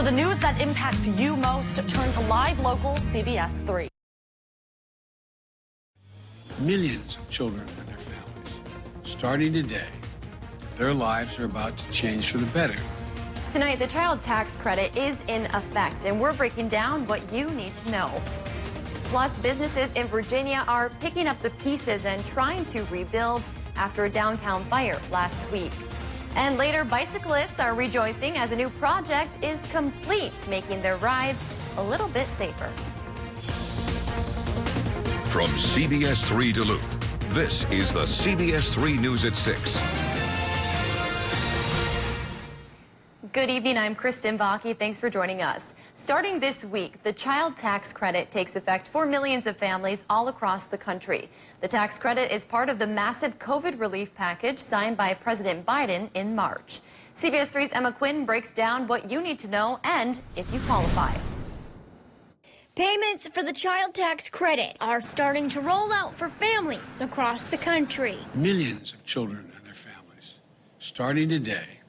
For the news that impacts you most, turn to live local CBS3. Millions of children and their families, starting today, their lives are about to change for the better. Tonight, the child tax credit is in effect, and we're breaking down what you need to know. Plus, businesses in Virginia are picking up the pieces and trying to rebuild after a downtown fire last week. And later, bicyclists are rejoicing as a new project is complete, making their rides a little bit safer. From CBS3 Duluth, this is the CBS3 News at 6. Good evening, I'm Kristen Bakke. Thanks for joining us. Starting this week, the child tax credit takes effect for millions of families all across the country. The tax credit is part of the massive COVID relief package signed by President Biden in March. CBS 3's Emma Quinn breaks down what you need to know and if you qualify. Payments for the child tax credit are starting to roll out for families across the country. Millions of children and their families, starting today,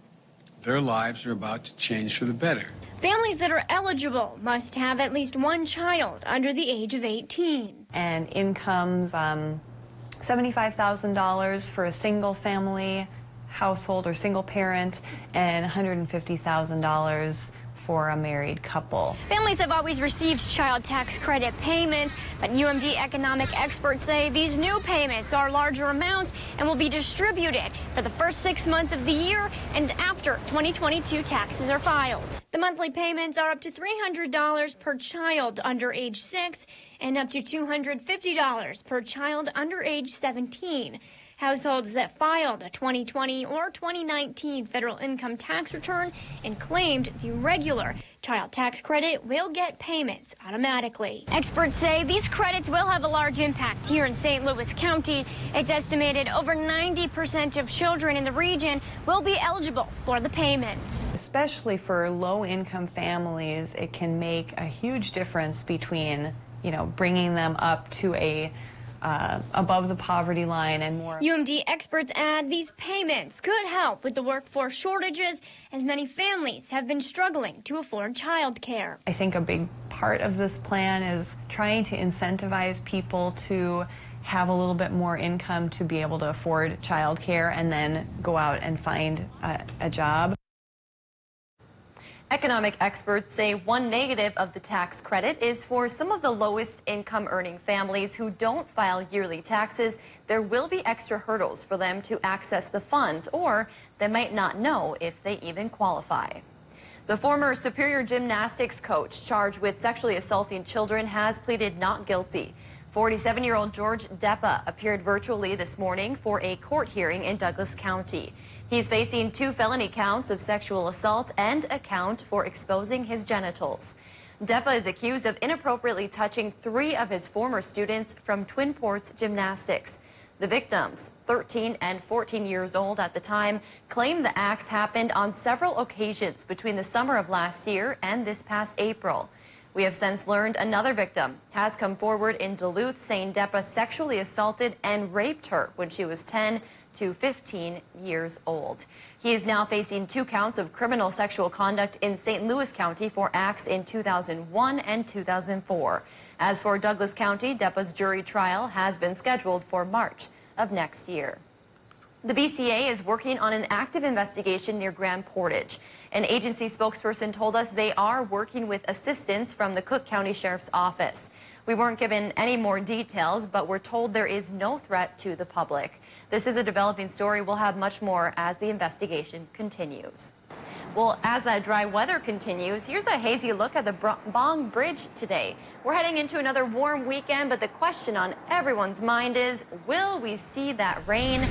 their lives are about to change for the better. Families that are eligible must have at least one child under the age of 18. And incomes, $75,000 for a single family household or single parent, and $150,000 for a married couple. Families have always received child tax credit payments, but UMD economic experts say these new payments are larger amounts and will be distributed for the first 6 months of the year and after 2022 taxes are filed. The monthly payments are up to $300 per child under age 6 and up to $250 per child under age 17. Households that filed a 2020 or 2019 federal income tax return and claimed the regular child tax credit will get payments automatically. Experts say these credits will have a large impact here in St. Louis County. It's estimated over 90% of children in the region will be eligible for the payments. Especially for low-income families, it can make a huge difference between, bringing them up to a above the poverty line and more. UMD experts add these payments could help with the workforce shortages as many families have been struggling to afford child care. I think a big part of this plan is trying to incentivize people to have a little bit more income to be able to afford child care and then go out and find a job. Economic experts say one negative of the tax credit is for some of the lowest income earning families who don't file yearly taxes. There will be extra hurdles for them to access the funds, or they might not know if they even qualify. The former Superior Gymnastics coach charged with sexually assaulting children has pleaded not guilty. 47-year-old George Deppa appeared virtually this morning for a court hearing in Douglas County. He's facing 2 felony counts of sexual assault and a count for exposing his genitals. Deppa is accused of inappropriately touching 3 of his former students from Twin Ports Gymnastics. The victims, 13 and 14 years old at the time, claim the acts happened on several occasions between the summer of last year and this past April. We have since learned another victim has come forward in Duluth saying Deppa sexually assaulted and raped her when she was 10 to 15 years old. He is now facing 2 counts of criminal sexual conduct in St. Louis County for acts in 2001 and 2004. As for Douglas County, Deppa's jury trial has been scheduled for March of next year. The BCA is working on an active investigation near Grand Portage. An agency spokesperson told us they are working with assistance from the Cook County Sheriff's Office. We weren't given any more details, but we're told there is no threat to the public. This is a developing story. We'll have much more as the investigation continues. Well, as that dry weather continues, here's a hazy look at the Bong Bridge today. We're heading into another warm weekend, but the question on everyone's mind is, will we see that rain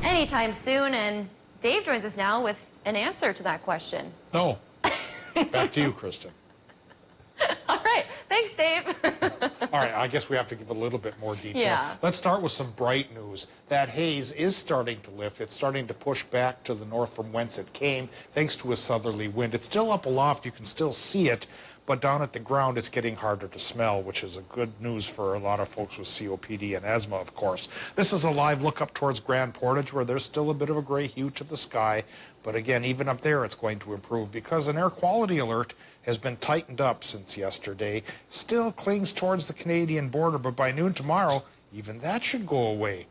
anytime soon? And Dave joins us now with an answer to that question. No. Back to you, Kristen. All right. Thanks, Dave. All right, I guess we have to give a little bit more detail. Yeah. Let's start with some bright news. That haze is starting to lift. It's starting to push back to the north from whence it came, thanks to a southerly wind. It's still up aloft. You can still see it, but down at the ground it's getting harder to smell, which is a good news for a lot of folks with COPD and asthma, of course. This is a live look up towards Grand Portage, where there's still a bit of a gray hue to the sky, but again, even up there it's going to improve because an air quality alert has been tightened up since yesterday. Still clings towards the Canadian border, but by noon tomorrow, even that should go away.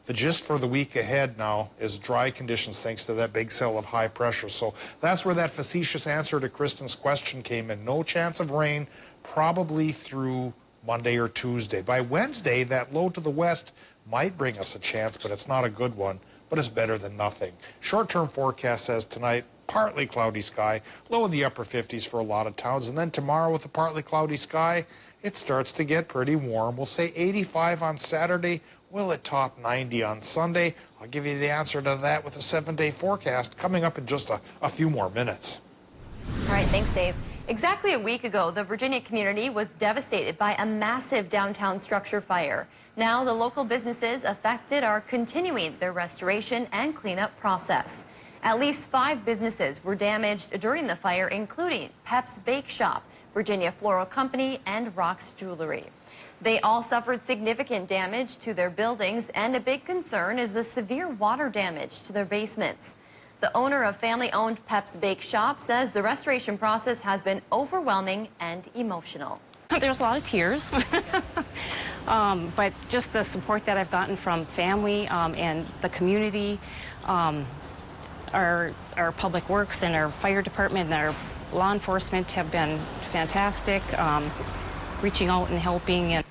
The gist for the week ahead now is dry conditions thanks to that big cell of high pressure. So that's where that facetious answer to Kristen's question came in. No chance of rain, probably through Monday or Tuesday. By Wednesday, that low to the west might bring us a chance, but it's not a good one, but it's better than nothing. Short-term forecast says tonight, partly cloudy sky, low in the upper 50s for a lot of towns. And then tomorrow with a partly cloudy sky, it starts to get pretty warm. We'll say 85 on Saturday. Will it top 90 on Sunday? I'll give you the answer to that with a 7-day forecast coming up in just a few more minutes. All right, thanks, Dave. Exactly a week ago, the Virginia community was devastated by a massive downtown structure fire. Now, the local businesses affected are continuing their restoration and cleanup process. At least 5 businesses were damaged during the fire, including Pep's Bake Shop, Virginia Floral Company, and Rock's Jewelry. They all suffered significant damage to their buildings, and a big concern is the severe water damage to their basements. The owner of family-owned Pep's Bake Shop says the restoration process has been overwhelming and emotional. There's a lot of tears, but just the support that I've gotten from family and the community, our public works and our fire department and our law enforcement have been fantastic, reaching out and helping.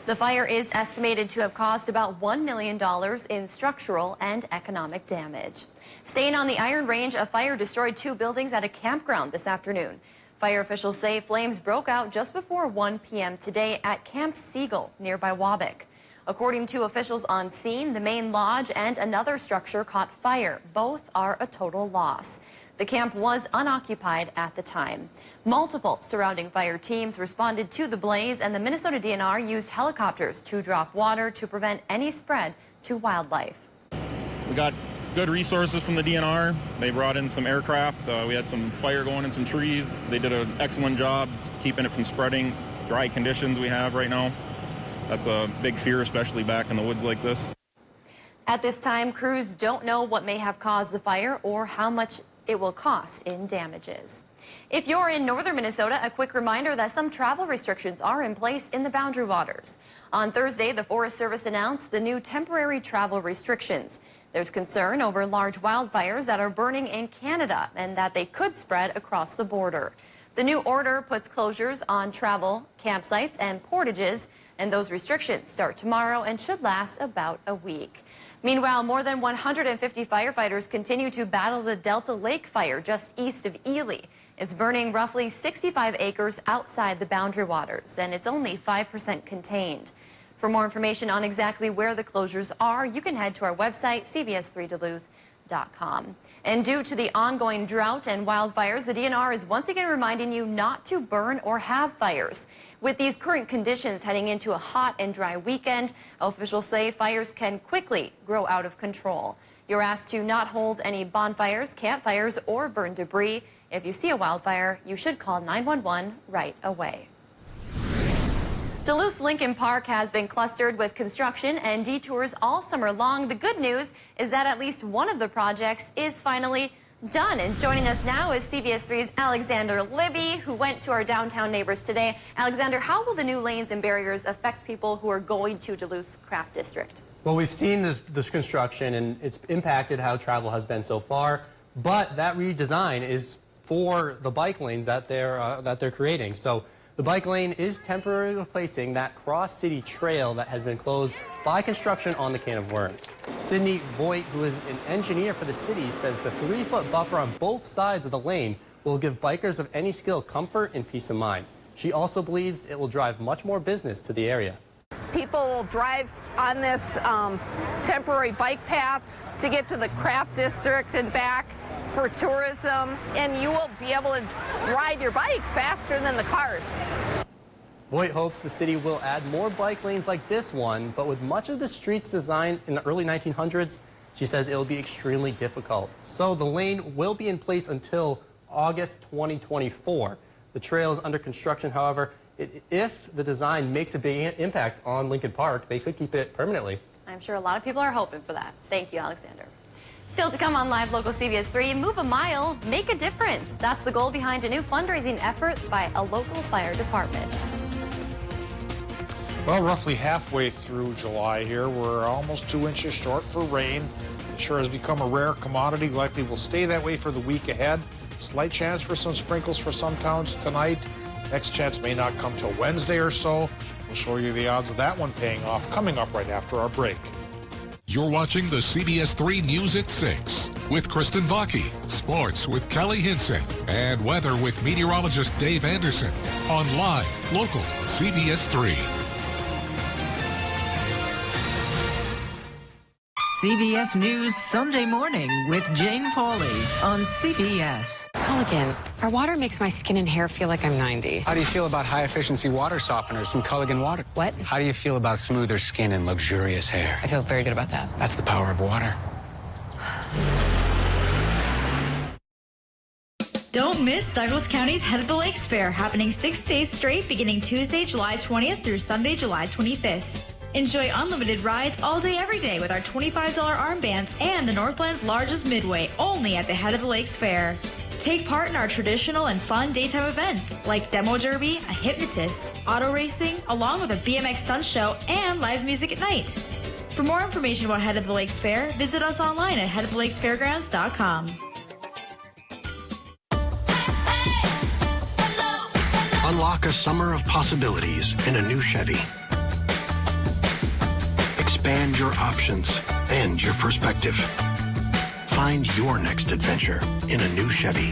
The fire is estimated to have caused about $1 million in structural and economic damage. Staying on the Iron Range, a fire destroyed 2 buildings at a campground this afternoon. Fire officials say flames broke out just before 1 p.m. today at Camp Siegel nearby Wabick. According to officials on scene, the main lodge and another structure caught fire. Both are a total loss. The camp was unoccupied at the time. Multiple surrounding fire teams responded to the blaze, and the Minnesota DNR used helicopters to drop water to prevent any spread to wildlife. We got good resources from the DNR. They brought in some aircraft. We had some fire going in some trees. They did an excellent job keeping it from spreading. Dry conditions we have right now. That's a big fear, especially back in the woods like this. At this time, crews don't know what may have caused the fire or how much it will cost in damages. If you're in northern Minnesota, a quick reminder that some travel restrictions are in place in the Boundary Waters. On Thursday, the Forest Service announced the new temporary travel restrictions. There's concern over large wildfires that are burning in Canada and that they could spread across the border. The new order puts closures on travel, campsites, and portages, and those restrictions start tomorrow and should last about a week. Meanwhile, more than 150 firefighters continue to battle the Delta Lake fire just east of Ely. It's burning roughly 65 acres outside the Boundary Waters, and it's only 5% contained. For more information on exactly where the closures are, you can head to our website, CBS3Duluth.com. And due to the ongoing drought and wildfires, the DNR is once again reminding you not to burn or have fires. With these current conditions heading into a hot and dry weekend, officials say fires can quickly grow out of control. You're asked to not hold any bonfires, campfires, or burn debris. If you see a wildfire, you should call 911 right away. Duluth's Lincoln Park has been clustered with construction and detours all summer long. The good news is that at least one of the projects is finally done. And joining us now is CBS3's Alexander Libby, who went to our downtown neighbors today. Alexander, how will the new lanes and barriers affect people who are going to Duluth's Craft District? Well, we've seen this construction, and it's impacted how travel has been so far. But that redesign is for the bike lanes that they're creating. So the bike lane is temporarily replacing that cross-city trail that has been closed by construction on the Can of Worms. Sydney Voigt, who is an engineer for the city, says the 3-foot buffer on both sides of the lane will give bikers of any skill comfort and peace of mind. She also believes it will drive much more business to the area. People will drive on this temporary bike path to get to the Craft District and back for tourism, and you will be able to ride your bike faster than the cars. Voigt hopes the city will add more bike lanes like this one, but with much of the streets designed in the early 1900s, she says it will be extremely difficult. So the lane will be in place until August 2024. The trail is under construction, however. If the design makes a big impact on Lincoln Park, they could keep it permanently. I'm sure a lot of people are hoping for that. Thank you, Alexander. Still to come on Live Local CBS 3, move a mile, make a difference. That's the goal behind a new fundraising effort by a local fire department. Well, roughly halfway through July here, we're almost 2 inches short for rain. It sure has become a rare commodity, likely will stay that way for the week ahead. Slight chance for some sprinkles for some towns tonight. Next chance may not come till Wednesday or so. We'll show you the odds of that one paying off coming up right after our break. You're watching the CBS3 News at 6 with Kristen Vaki, sports with Kelly Hinseth, and weather with meteorologist Dave Anderson on Live, Local, CBS3. CBS News Sunday Morning with Jane Pauley on CBS. Culligan. Our water makes my skin and hair feel like I'm 90. How do you feel about high-efficiency water softeners from Culligan Water? What? How do you feel about smoother skin and luxurious hair? I feel very good about that. That's the power of water. Don't miss Douglas County's Head of the Lakes Fair, happening 6 days straight, beginning Tuesday, July 20th through Sunday, July 25th. Enjoy unlimited rides all day, every day with our $25 armbands and the Northland's largest midway, only at the Head of the Lakes Fair. Take part in our traditional and fun daytime events like Demo Derby, a hypnotist, auto racing, along with a BMX stunt show and live music at night. For more information about Head of the Lakes Fair, visit us online at headofthelakesfairgrounds.com. Unlock a summer of possibilities in a new Chevy. Expand your options and your perspective. Find your next adventure in a new Chevy.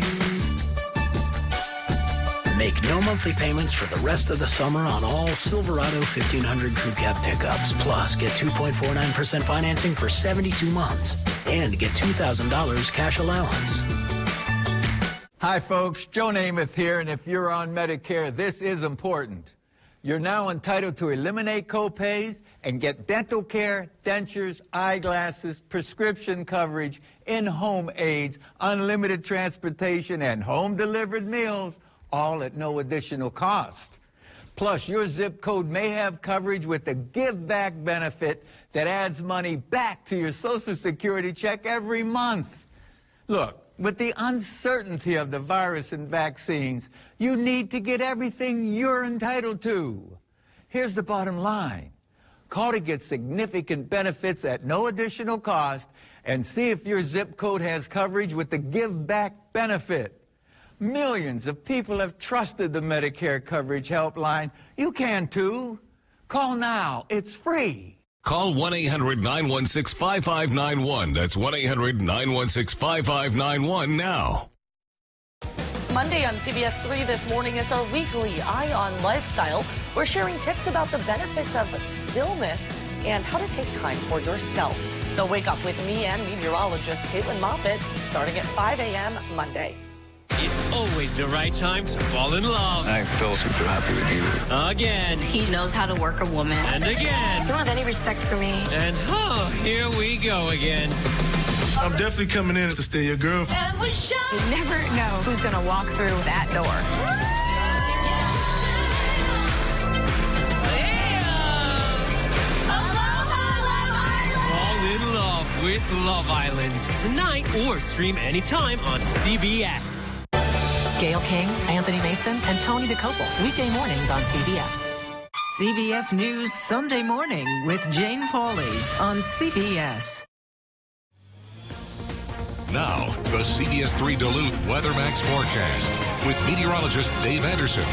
Make no monthly payments for the rest of the summer on all Silverado 1500 Crew Cab pickups. Plus, get 2.49% financing for 72 months and get $2,000 cash allowance. Hi, folks. Joe Namath here, and if you're on Medicare, this is important. You're now entitled to eliminate copays and get dental care, dentures, eyeglasses, prescription coverage, in-home aids, unlimited transportation, and home-delivered meals, all at no additional cost. Plus, your zip code may have coverage with the Give Back benefit that adds money back to your Social Security check every month. Look, with the uncertainty of the virus and vaccines, you need to get everything you're entitled to. Here's the bottom line. Call to get significant benefits at no additional cost and see if your zip code has coverage with the Give Back benefit. Millions of people have trusted the Medicare Coverage Helpline. You can too. Call now. It's free. Call 1-800-916-5591. That's 1-800-916-5591 now. Monday on CBS3 this morning, it's our weekly Eye on Lifestyle. We're sharing tips about the benefits of stillness and how to take time for yourself. So wake up with me and meteorologist Caitlin Moffitt starting at 5 a.m. Monday. It's always the right time to fall in love. I feel super happy with you. Again. He knows how to work a woman. And again. You don't have any respect for me. And here we go again. I'm definitely coming in to stay your girl. And we shine. You never know who's going to walk through that door. Fall in love with Love Island tonight or stream anytime on CBS. Gail King, Anthony Mason, and Tony DeCopel. Weekday mornings on CBS. CBS News Sunday Morning with Jane Pauley on CBS. Now, the CBS3 Duluth WeatherMax forecast with meteorologist Dave Anderson.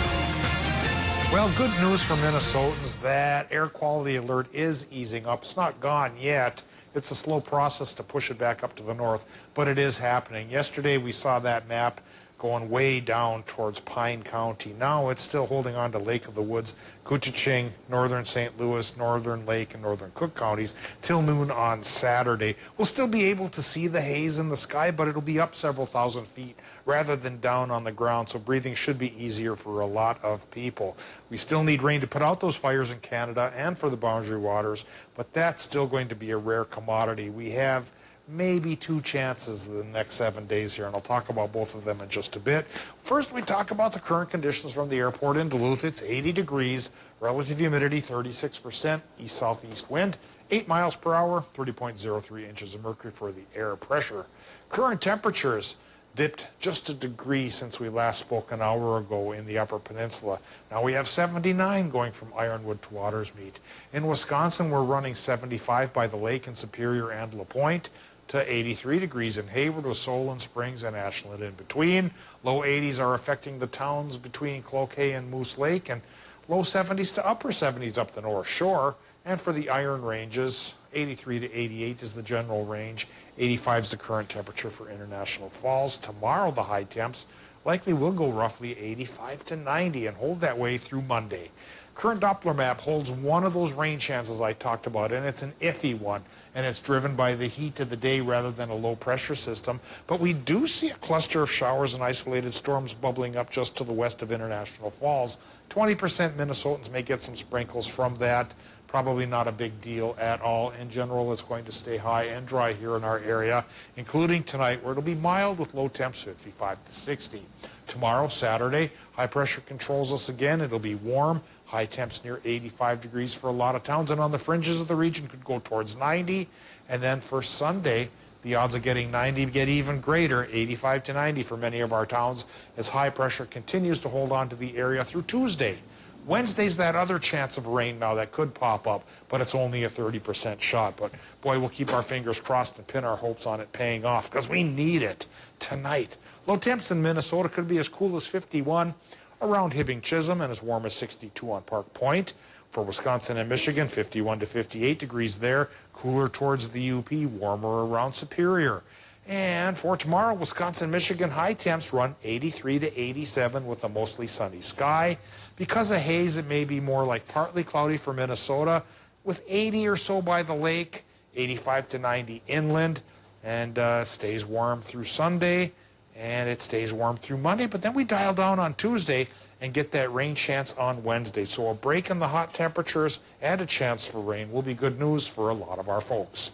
Well, good news for Minnesotans. That air quality alert is easing up. It's not gone yet. It's a slow process to push it back up to the north, but it is happening. Yesterday, we saw that map going way down towards Pine County. Now it's still holding on to Lake of the Woods, Couchiching, northern St. Louis, northern Lake, and northern Cook counties till noon on Saturday. We'll still be able to see the haze in the sky, but it'll be up several thousand feet rather than down on the ground, so breathing should be easier for a lot of people. We still need rain to put out those fires in Canada and for the Boundary Waters, but that's still going to be a rare commodity. We have maybe 2 chances the next 7 days here, and I'll talk about both of them in just a bit. First, we talk about the current conditions from the airport in Duluth. It's 80 degrees, relative humidity 36%, east-southeast wind, 8 miles per hour, 30.03 inches of mercury for the air pressure. Current temperatures dipped just a degree since we last spoke an hour ago in the Upper Peninsula. Now we have 79 going from Ironwood to Watersmeet. In Wisconsin, we're running 75 by the lake in Superior and LaPointe, to 83 degrees in Hayward with Solon Springs and Ashland in between. Low 80s are affecting the towns between Cloquet and Moose Lake, and low 70s to upper 70s up the North Shore. And for the Iron Ranges, 83 to 88 is the general range. 85 is the current temperature for International Falls. Tomorrow, the high temps likely will go roughly 85 to 90 and hold that way through Monday. Current Doppler map holds one of those rain chances I talked about, and it's an iffy one, and it's driven by the heat of the day rather than a low-pressure system. But we do see a cluster of showers and isolated storms bubbling up just to the west of International Falls. 20% Minnesotans may get some sprinkles from that. Probably not a big deal at all. In general, it's going to stay high and dry here in our area, including tonight, where it'll be mild with low temps 55 to 60. Tomorrow, Saturday, high pressure controls us again. It'll be warm. High temps near 85 degrees for a lot of towns, and on the fringes of the region could go towards 90. And then for Sunday, the odds of getting 90 get even greater, 85 to 90 for many of our towns, as high pressure continues to hold on to the area through Tuesday. Wednesday's that other chance of rain now that could pop up, but it's only a 30% shot. But boy, we'll keep our fingers crossed and pin our hopes on it paying off, because we need it tonight. Low temps in Minnesota could be as cool as 51 around Hibbing-Chisholm and as warm as 62 on Park Point. For Wisconsin and Michigan, 51 to 58 degrees there. Cooler towards the UP, warmer around Superior. And for tomorrow, Wisconsin, Michigan, high temps run 83 to 87 with a mostly sunny sky. Because of haze, it may be more like partly cloudy for Minnesota, with 80 or so by the lake, 85 to 90 inland, and stays warm through Sunday, and it stays warm through Monday. But then we dial down on Tuesday and get that rain chance on Wednesday. So a break in the hot temperatures and a chance for rain will be good news for a lot of our folks.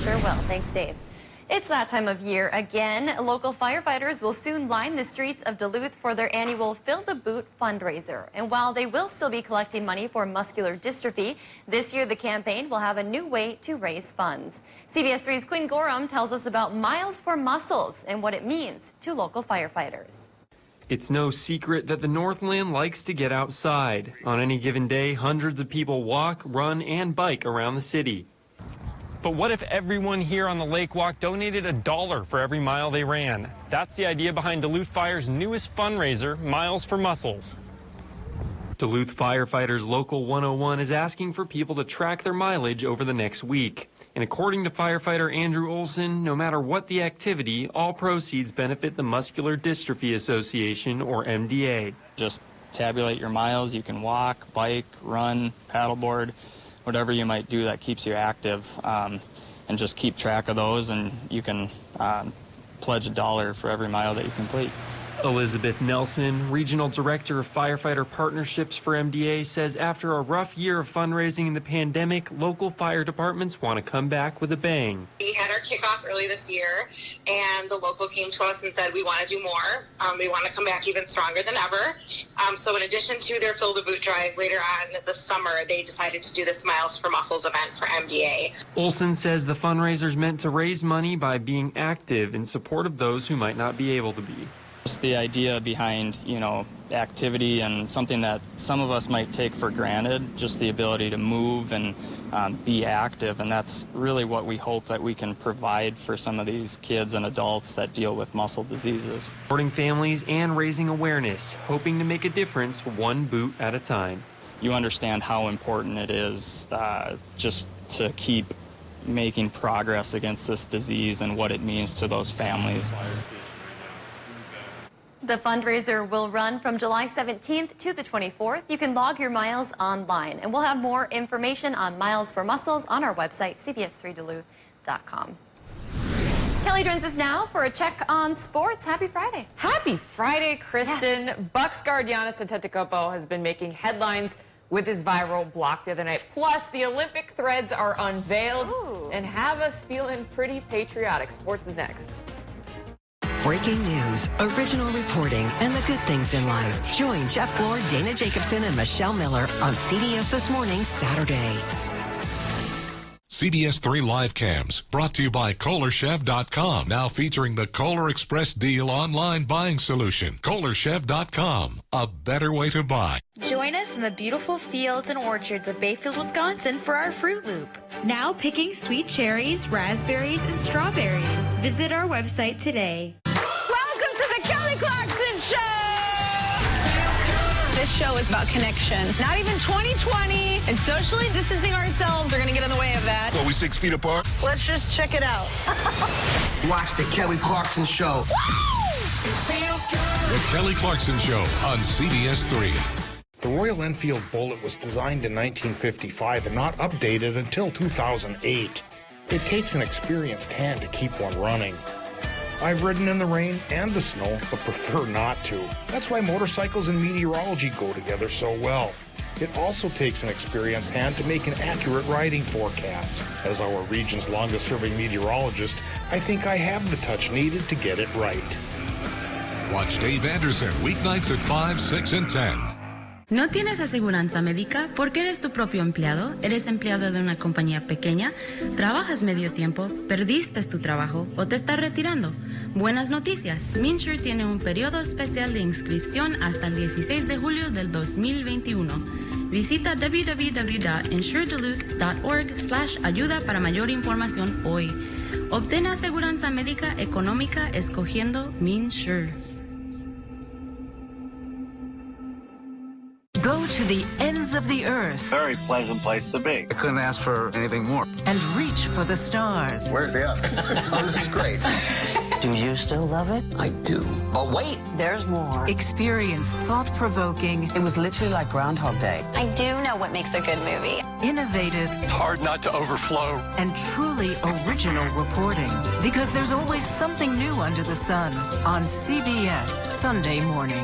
Sure will. Thanks, Dave. It's that time of year again. Local firefighters will soon line the streets of Duluth for their annual Fill the Boot fundraiser. And while they will still be collecting money for muscular dystrophy, this year the campaign will have a new way to raise funds. CBS 3's Quinn Gorham tells us about Miles for Muscles and what it means to local firefighters. It's no secret that the Northland likes to get outside. On any given day, hundreds of people walk, run, and bike around the city. But what if everyone here on the Lake Walk donated $1 for every mile they ran? That's the idea behind Duluth Fire's newest fundraiser, Miles for Muscles. Duluth Firefighters Local 101 is asking for people to track their mileage over the next week. And according to firefighter Andrew Olson, no matter what the activity, all proceeds benefit the Muscular Dystrophy Association, or MDA. Just tabulate your miles. You can walk, bike, run, paddleboard, whatever you might do that keeps you active, and just keep track of those, and you can pledge $1 for every mile that you complete. Elizabeth Nelson, Regional Director of Firefighter Partnerships for MDA, says after a rough year of fundraising in the pandemic, local fire departments want to come back with a bang. We had our kickoff early this year, and the local came to us and said, we want to do more. We want to come back even stronger than ever. So in addition to their Fill the Boot drive later on this summer, they decided to do the Smiles for Muscles event for MDA. Olson says the fundraiser's meant to raise money by being active in support of those who might not be able to be. Just the idea behind, activity and something that some of us might take for granted, just the ability to move and be active, and that's really what we hope that we can provide for some of these kids and adults that deal with muscle diseases. Supporting families and raising awareness, hoping to make a difference one boot at a time. You understand how important it is just to keep making progress against this disease and what it means to those families. The fundraiser will run from July 17th to the 24th. You can log your miles online, and we'll have more information on Miles for Muscles on our website, cbs3duluth.com. Kelly joins us now for a check on sports. Happy Friday. Happy Friday, Kristen. Yes. Bucks guard Giannis Antetokounmpo has been making headlines with his viral block the other night. Plus, the Olympic threads are unveiled and have us feeling pretty patriotic. Sports is next. Breaking news, original reporting, and the good things in life. Join Jeff Glor, Dana Jacobson, and Michelle Miller on CBS This Morning, Saturday. CBS3 Live Cams, brought to you by KohlerChef.com. Now featuring the Kohler Express Deal online buying solution. KohlerChef.com, a better way to buy. Join us in the beautiful fields and orchards of Bayfield, Wisconsin for our Fruit Loop. Now picking sweet cherries, raspberries, and strawberries. Visit our website today. Welcome to the Kelly Clarkson Show! This show is about connection. Not even 2020 and socially distancing ourselves are going to get in the way of that. Well, we 6 feet apart? Let's just check it out. Watch the Kelly Clarkson Show. The Kelly Clarkson Show on CBS3. The Royal Enfield Bullet was designed in 1955 and not updated until 2008. It takes an experienced hand to keep one running. I've ridden in the rain and the snow, but prefer not to. That's why motorcycles and meteorology go together so well. It also takes an experienced hand to make an accurate riding forecast. As our region's longest-serving meteorologist, I think I have the touch needed to get it right. Watch Dave Anderson weeknights at 5, 6, and 10. ¿No tienes aseguranza médica porque eres tu propio empleado? ¿Eres empleado de una compañía pequeña? ¿Trabajas medio tiempo? ¿Perdiste tu trabajo o te estás retirando? Buenas noticias. MinSure tiene un periodo especial de inscripción hasta el 16 de julio del 2021. Visita www.insureduluth.org/ayuda para mayor información hoy. Obtén aseguranza médica económica escogiendo MinSure. Go to the ends of the earth. Very pleasant place to be. I couldn't ask for anything more. And reach for the stars. Where's the Oscar? Oh, this is great. Do you still love it? I do. But wait, there's more. Experience thought-provoking. It was literally like Groundhog Day. I do know what makes a good movie. Innovative. It's hard not to overflow. And truly original reporting. Because there's always something new under the sun on CBS Sunday morning.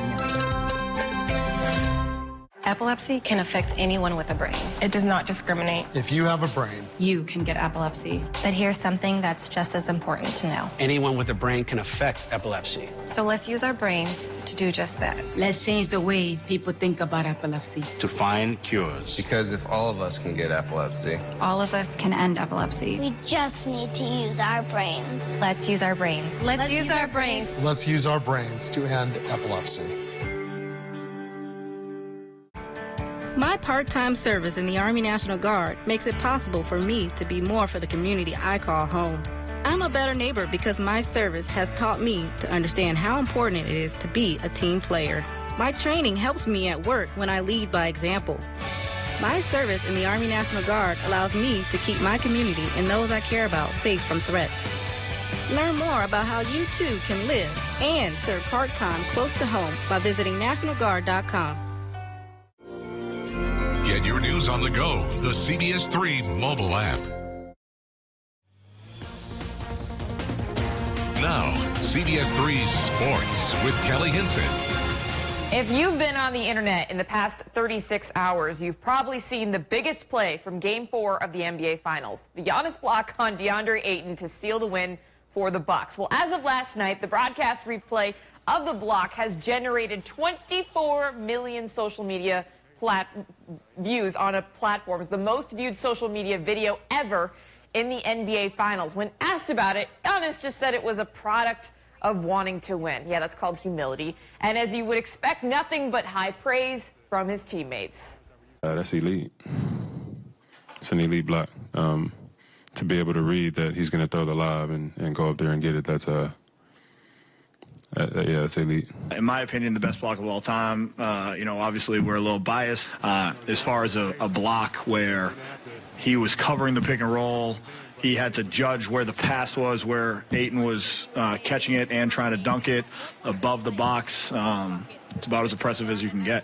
Epilepsy can affect anyone with a brain. It does not discriminate. If you have a brain, You can get epilepsy. But here's something that's just as important to know. Anyone with a brain can affect epilepsy. So let's use our brains to do just that. Let's change the way people think about epilepsy. To find cures. Because if all of us can get epilepsy, All of us can end epilepsy. We just need to use our brains. Let's use our brains. Let's use our brains. let's use our brains to end epilepsy. My part-time service in the Army National Guard makes it possible for me to be more for the community I call home. I'm a better neighbor because my service has taught me to understand how important it is to be a team player. My training helps me at work when I lead by example. My service in the Army National Guard allows me to keep my community and those I care about safe from threats. Learn more about how you too can live and serve part-time close to home by visiting NationalGuard.com. Get your news on the go, the CBS3 mobile app. Now, CBS3 Sports with Kelly Hinson. If you've been on the internet in the past 36 hours, you've probably seen the biggest play from Game 4 of the NBA Finals. The Giannis block on DeAndre Ayton to seal the win for the Bucks. Well, as of last night, the broadcast replay of the block has generated 24 million social media views on a platform. It's the most viewed social media video ever in the NBA Finals. When asked about it, Giannis just said it was a product of wanting to win. Yeah, that's called humility. And as you would expect, nothing but high praise from his teammates. That's elite. It's an elite block. To be able to read that he's going to throw the lob and go up there and get it, that's that's elite. In my opinion, the best block of all time. Obviously we're a little biased as far as a block where he was covering the pick and roll. He had to judge where the pass was, where Ayton was catching it and trying to dunk it above the box. It's about as impressive as you can get.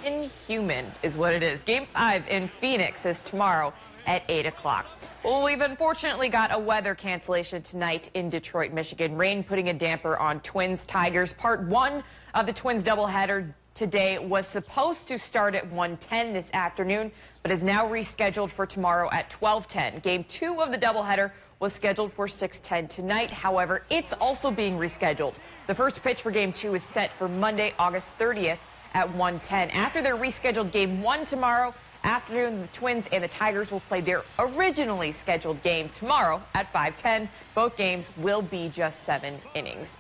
Inhuman is what it is. Game 5 in Phoenix is tomorrow at 8 o'clock. Well, we've unfortunately got a weather cancellation tonight in Detroit, Michigan. Rain putting a damper on Twins-Tigers. Part 1 of the Twins doubleheader today was supposed to start at 1:10 this afternoon, but is now rescheduled for tomorrow at 12:10. Game 2 of the doubleheader was scheduled for 6:10 tonight. However, it's also being rescheduled. The first pitch for Game 2 is set for Monday, August 30th at 1:10. After their rescheduled Game 1 tomorrow afternoon, the Twins and the Tigers will play their originally scheduled game tomorrow at 5:10. Both games will be just 7 innings.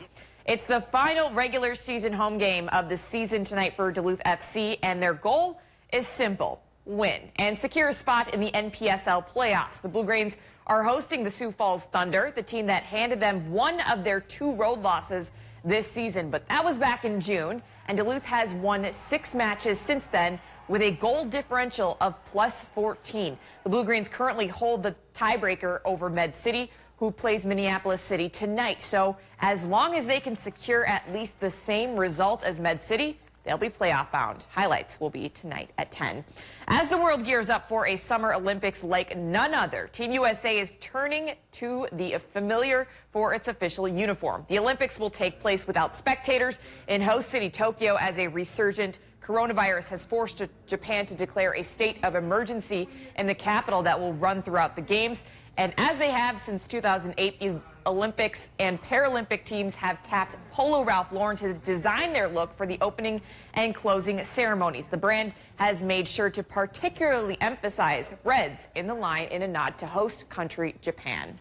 It's the final regular season home game of the season tonight for Duluth FC, and their goal is simple: win and secure a spot in the NPSL playoffs. The Blue-Grains are hosting the Sioux Falls Thunder, the team that handed them one of their 2 road losses this season. But that was back in June, and Duluth has won 6 matches since then with a goal differential of +14. The Blue-Grains currently hold the tiebreaker over Med City, who plays Minneapolis City tonight. So as long as they can secure at least the same result as Med City, they'll be playoff bound. Highlights will be tonight at 10. As the world gears up for a Summer Olympics like none other, Team USA is turning to the familiar for its official uniform. The Olympics will take place without spectators in host city Tokyo as a resurgent coronavirus has forced Japan to declare a state of emergency in the capital that will run throughout the games. And as they have since 2008, the Olympics and Paralympic teams have tapped Polo Ralph Lauren to design their look for the opening and closing ceremonies. The brand has made sure to particularly emphasize reds in the line in a nod to host country Japan.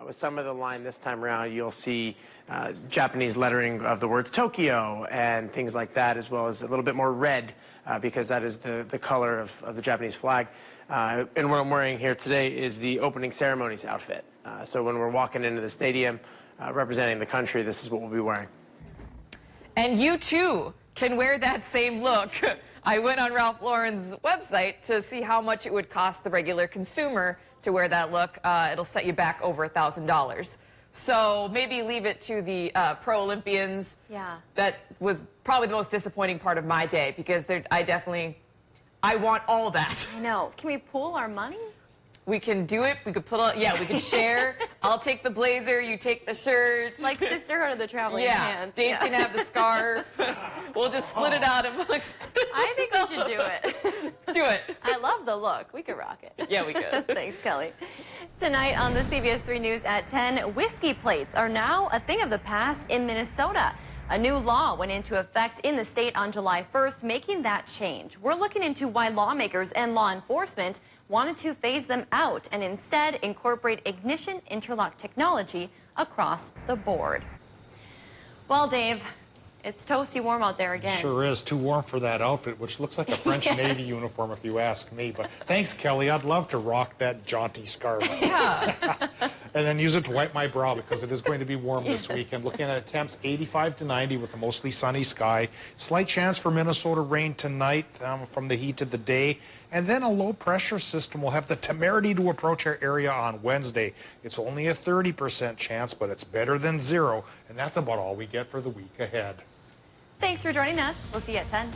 With some of the line this time around, you'll see Japanese lettering of the words Tokyo and things like that, as well as a little bit more red because that is the color of the Japanese flag. And what I'm wearing here today is the opening ceremonies outfit. So when we're walking into the stadium representing the country, this is what we'll be wearing. And you too can wear that same look. I went on Ralph Lauren's website to see how much it would cost the regular consumer to wear that look. It'll set you back over $1,000. So maybe leave it to the pro Olympians. Yeah. That was probably the most disappointing part of my day because I want all that. I know. Can we pool our money? We can do it. We could we could share. I'll take the blazer, you take the shirt. Like Sisterhood of the Traveling Pants. Dave can have the scarf. We'll just split it out amongst. I think we should do it. Let's do it. I love the look. We could rock it. Yeah, we could. Thanks, Kelly. Tonight on the CBS3 News at 10, whiskey plates are now a thing of the past in Minnesota. A new law went into effect in the state on July 1st, making that change. We're looking into why lawmakers and law enforcement wanted to phase them out and instead incorporate ignition interlock technology across the board. Well, Dave, it's toasty warm out there again. Sure is. Too warm for that outfit, which looks like a French Navy uniform if you ask me. But thanks, Kelly. I'd love to rock that jaunty scarf. Yeah. And then use it to wipe my brow because it is going to be warm this weekend. Looking at temps 85 to 90 with a mostly sunny sky. Slight chance for Minnesota rain tonight from the heat of the day. And then a low pressure system will have the temerity to approach our area on Wednesday. It's only a 30% chance, but it's better than 0. And that's about all we get for the week ahead. Thanks for joining us. We'll see you at 10.